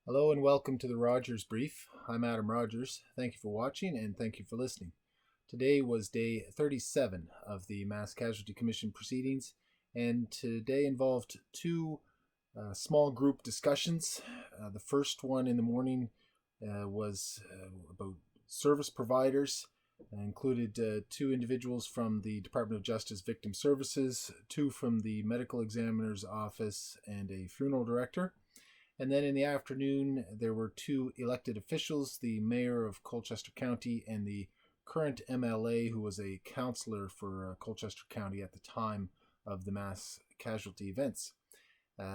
Hello and welcome to the Rogers Brief. I'm Adam Rogers. Thank you for watching and thank you for listening. Today was day 37 of the Mass Casualty Commission proceedings, and today involved two small group discussions. The first one in the morning was about service providers. Included two individuals from the Department of Justice Victim Services, two from the Medical Examiner's Office, and a funeral director. And then in the afternoon, there were two elected officials, the mayor of Colchester County and the current MLA, who was a councillor for Colchester County at the time of the mass casualty events.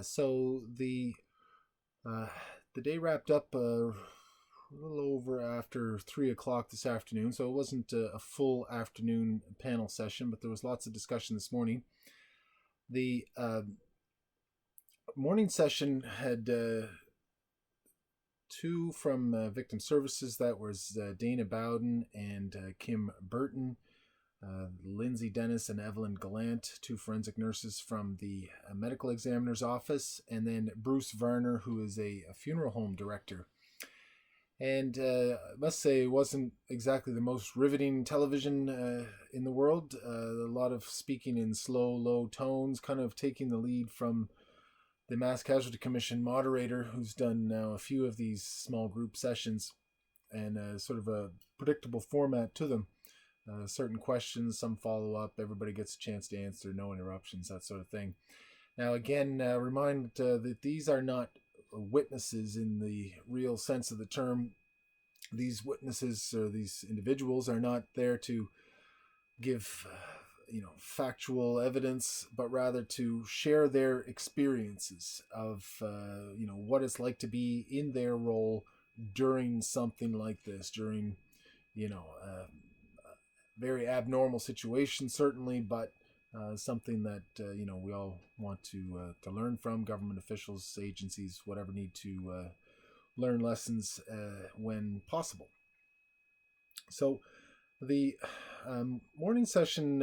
So the day wrapped up a little over after 3 o'clock this afternoon, so it wasn't a full afternoon panel session, but there was lots of discussion this morning. The morning session had two from Victim Services. That was Dana Bowden and Kim Burton, Lindsay Dennis and Evelyn Gallant, two forensic nurses from the Medical Examiner's Office, and then Bruce Varner, who is a funeral home director. And I must say, it wasn't exactly the most riveting television in the world. A lot of speaking in slow, low tones, kind of taking the lead from the Mass Casualty Commission moderator, who's done now a few of these small group sessions, and sort of a predictable format to them. Certain questions, some follow-up, everybody gets a chance to answer, no interruptions, that sort of thing. Now again, remind that these are not witnesses in the real sense of the term. These witnesses or these individuals are not there to give factual evidence, but rather to share their experiences of what it's like to be in their role during something like this, during a very abnormal situation, certainly, but something that we all want to learn from. Government officials, agencies, whatever, need to learn lessons when possible. So the morning session,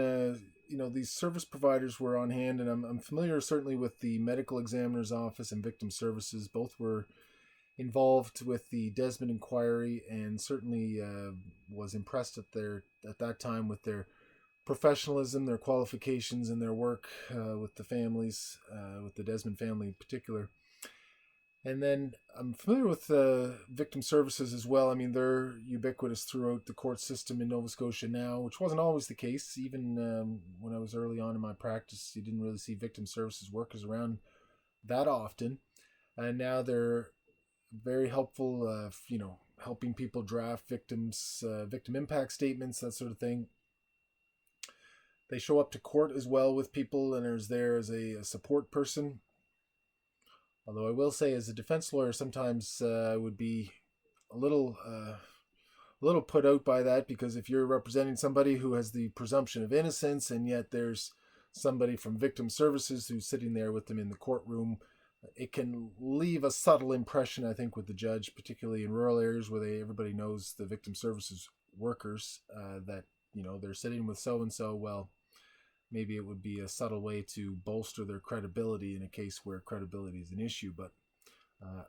these service providers were on hand, and I'm familiar certainly with the Medical Examiner's Office and Victim Services. Both were involved with the Desmond inquiry, and certainly was impressed at that time with their professionalism, their qualifications, and their work with the families, with the Desmond family in particular. And then I'm familiar with Victim Services as well. I mean, they're ubiquitous throughout the court system in Nova Scotia now, which wasn't always the case. Even when I was early on in my practice, you didn't really see Victim Services workers around that often. And now they're very helpful, helping people draft victim impact statements, that sort of thing. They show up to court as well with people and are there as a support person. Although I will say, as a defense lawyer, sometimes I would be a little put out by that, because if you're representing somebody who has the presumption of innocence, and yet there's somebody from Victim Services who's sitting there with them in the courtroom, it can leave a subtle impression, I think, with the judge, particularly in rural areas where everybody knows the Victim Services workers, that they're sitting with so and so. Well, maybe it would be a subtle way to bolster their credibility in a case where credibility is an issue. But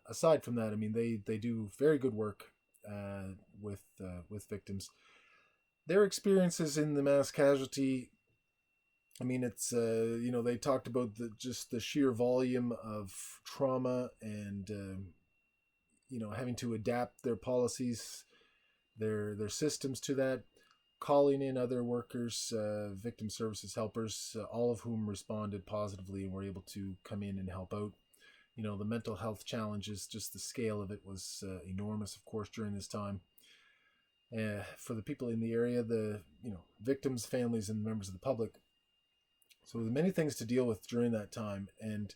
aside from that, I mean, they do very good work with victims. Their experiences in the mass casualty, I mean, it's they talked about just the sheer volume of trauma and having to adapt their policies, their systems to that, calling in other workers, victim services helpers, all of whom responded positively and were able to come in and help out. The mental health challenges, just the scale of it was enormous, of course, during this time. For the people in the area, the victims, families, and members of the public. So there were many things to deal with during that time, and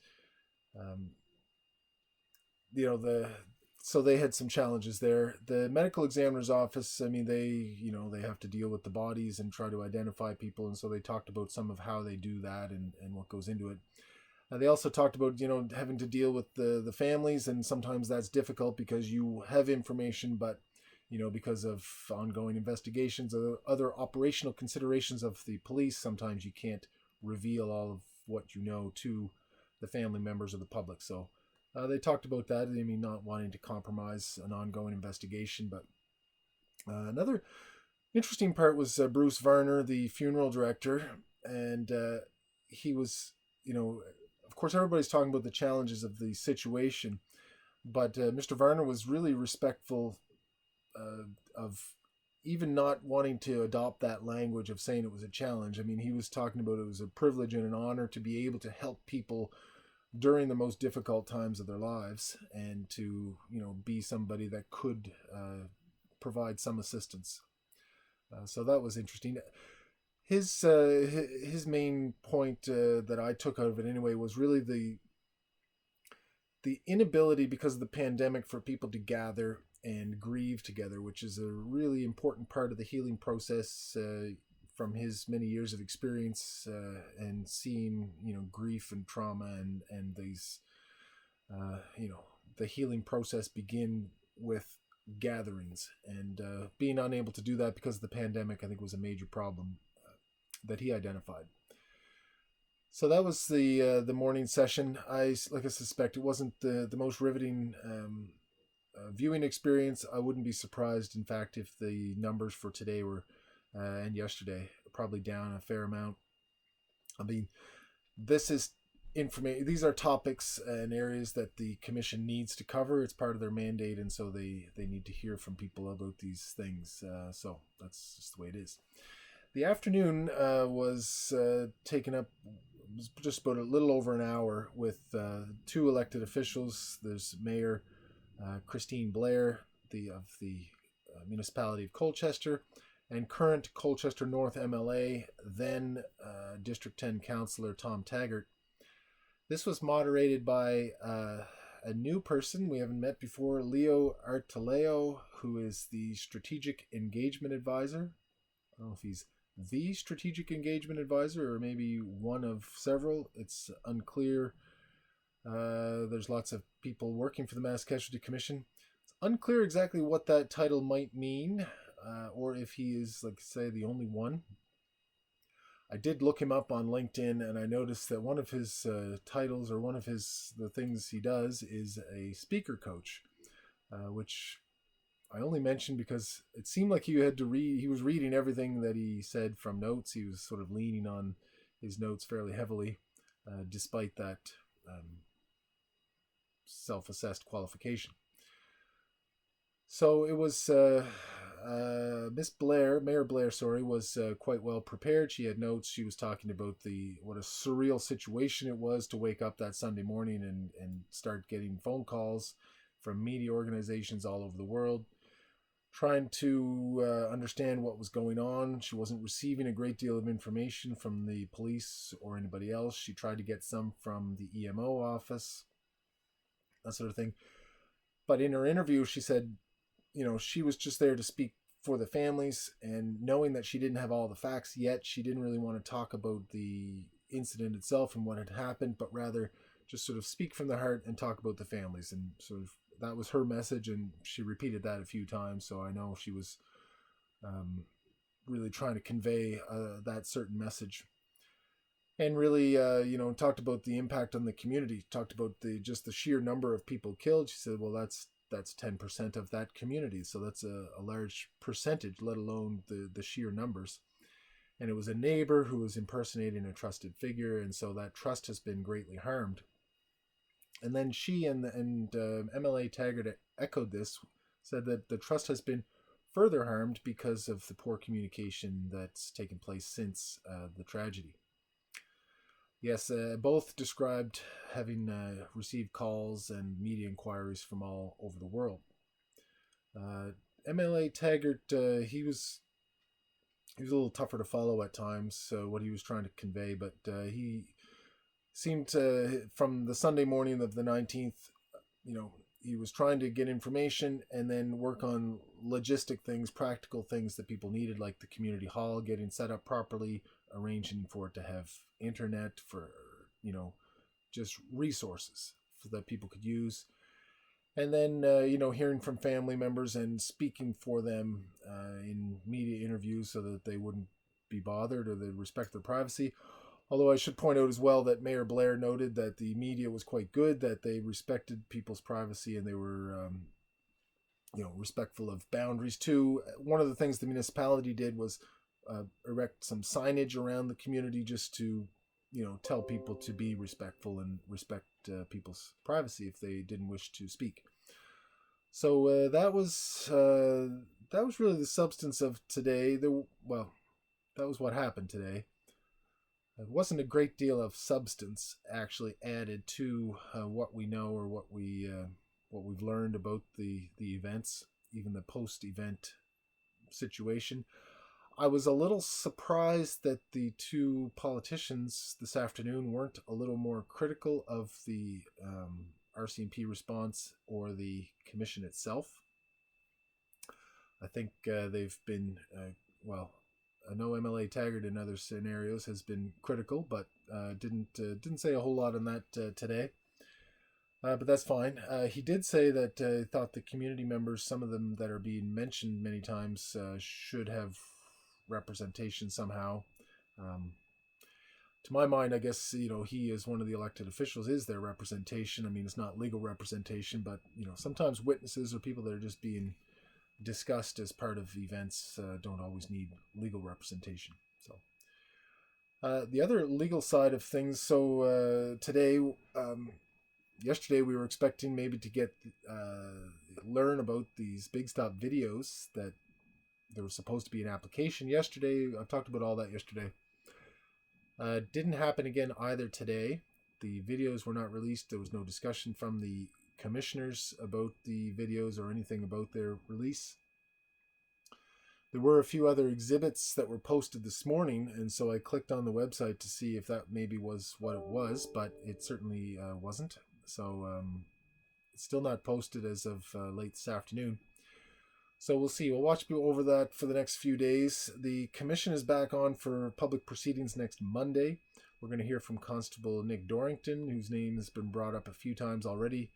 so they had some challenges there. The Medical Examiner's Office, I mean, they have to deal with the bodies and try to identify people, and so they talked about some of how they do that and what goes into it. They also talked about having to deal with the families, and sometimes that's difficult because you have information, but because of ongoing investigations or other operational considerations of the police, sometimes you can't reveal all of what you know to the family members or the public. So They talked about that. I mean, not wanting to compromise an ongoing investigation. But another interesting part was Bruce Varner, the funeral director, and he was, of course, everybody's talking about the challenges of the situation, but Mr. Varner was really respectful of even not wanting to adopt that language of saying it was a challenge. I mean, he was talking about it was a privilege and an honor to be able to help people during the most difficult times of their lives, and to be somebody that could provide some assistance. So that was interesting. His main point that I took out of it anyway was really the inability because of the pandemic for people to gather and grieve together, which is a really important part of the healing process. From his many years of experience and seeing grief and trauma and these the healing process begin with gatherings, and being unable to do that because of the pandemic, I think, was a major problem that he identified. So that was the morning session. I suspect it wasn't the most riveting viewing experience. I wouldn't be surprised, in fact, if the numbers for today were and yesterday probably down a fair amount. I mean, this is information. These are topics and areas that the commission needs to cover. It's part of their mandate, and so they need to hear from people about these things. So that's just the way it is. The afternoon was taken up just about a little over an hour with two elected officials. There's Mayor Christine Blair, of the municipality of Colchester, and current Colchester North MLA, then District 10 Councillor Tom Taggart. This was moderated by a new person we haven't met before, Leo Artileo, who is the Strategic Engagement Advisor. I don't know if he's the Strategic Engagement Advisor or maybe one of several. It's unclear. There's lots of people working for the Mass Casualty Commission. It's unclear exactly what that title might mean. Or if he is, like, say, the only one. I did look him up on LinkedIn, and I noticed that one of his titles, or one of the things he does, is a speaker coach, which I only mentioned because it seemed like he had to read. He was reading everything that he said from notes. He was sort of leaning on his notes fairly heavily, despite that self-assessed qualification. So it was Mayor Blair, was quite well prepared. She had notes. She was talking about what a surreal situation it was to wake up that Sunday morning and start getting phone calls from media organizations all over the world, trying to understand what was going on. She wasn't receiving a great deal of information from the police or anybody else. She tried to get some from the EMO office, that sort of thing. But in her interview, she said, she was just there to speak for the families, and knowing that she didn't have all the facts yet, she didn't really want to talk about the incident itself and what had happened, but rather just sort of speak from the heart and talk about the families. And sort of that was her message, and she repeated that a few times. So I know she was really trying to convey that certain message. And really, talked about the impact on the community, talked about the sheer number of people killed. She said, well, that's 10% of that community. So that's a large percentage, let alone the sheer numbers. And it was a neighbor who was impersonating a trusted figure. And so that trust has been greatly harmed. And then she and MLA Taggart echoed this, said that the trust has been further harmed because of the poor communication that's taken place since the tragedy. Yes, both described having received calls and media inquiries from all over the world. MLA Taggart, he was a little tougher to follow at times, what he was trying to convey, but he seemed to, from the Sunday morning of the 19th, he was trying to get information and then work on logistic things, practical things that people needed, like the community hall getting set up properly, arranging for it to have internet, for just resources that people could use, and then hearing from family members and speaking for them in media interviews so that they wouldn't be bothered or they respect their privacy. Although I should point out as well that Mayor Blair noted that the media was quite good, that they respected people's privacy and they were, respectful of boundaries too. One of the things the municipality did was erect some signage around the community just to, tell people to be respectful and respect people's privacy if they didn't wish to speak. So that was really the substance of today. That was what happened today. There wasn't a great deal of substance actually added to what we know or what we've learned about the events, even the post-event situation. I was a little surprised that the two politicians this afternoon weren't a little more critical of the RCMP response or the commission itself. I think they've been, I know MLA Taggart in other scenarios has been critical, but didn't say a whole lot on that today. But that's fine. He did say that he thought the community members, some of them that are being mentioned many times, should have representation somehow. To my mind, I guess, he as one of the elected officials is their representation. I mean, it's not legal representation, but, sometimes witnesses or people that are just being discussed as part of events don't always need legal representation. So the other legal side of things, so today, yesterday we were expecting maybe to get learn about these Big Stop videos, that there was supposed to be an application yesterday. I talked about all that yesterday. Didn't happen again either today. The videos were not released. There was no discussion from the commissioners about the videos or anything about their release. There were a few other exhibits that were posted this morning, and so I clicked on the website to see if that maybe was what it was, but it certainly wasn't. So it's still not posted as of late this afternoon. So we'll see. We'll watch over that for the next few days. The commission is back on for public proceedings next Monday. We're going to hear from Constable Nick Dorrington, whose name has been brought up a few times already.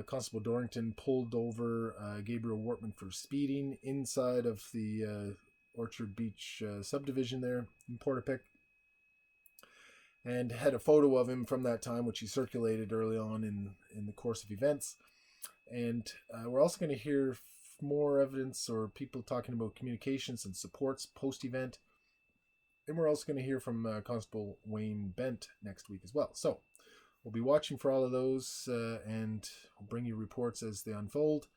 Constable Dorrington pulled over Gabriel Wortman for speeding inside of the Orchard Beach subdivision there in Portapique, and had a photo of him from that time, which he circulated early on in the course of events. And we're also going to hear more evidence or people talking about communications and supports post-event. And we're also going to hear from Constable Wayne Bent next week as well. So we'll be watching for all of those and we'll bring you reports as they unfold.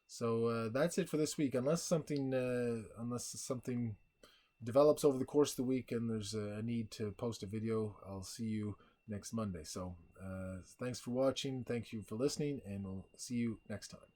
So that's it for this week. Unless something develops over the course of the week and there's a need to post a video, I'll see you next Monday. So thanks for watching. Thank you for listening, and we'll see you next time.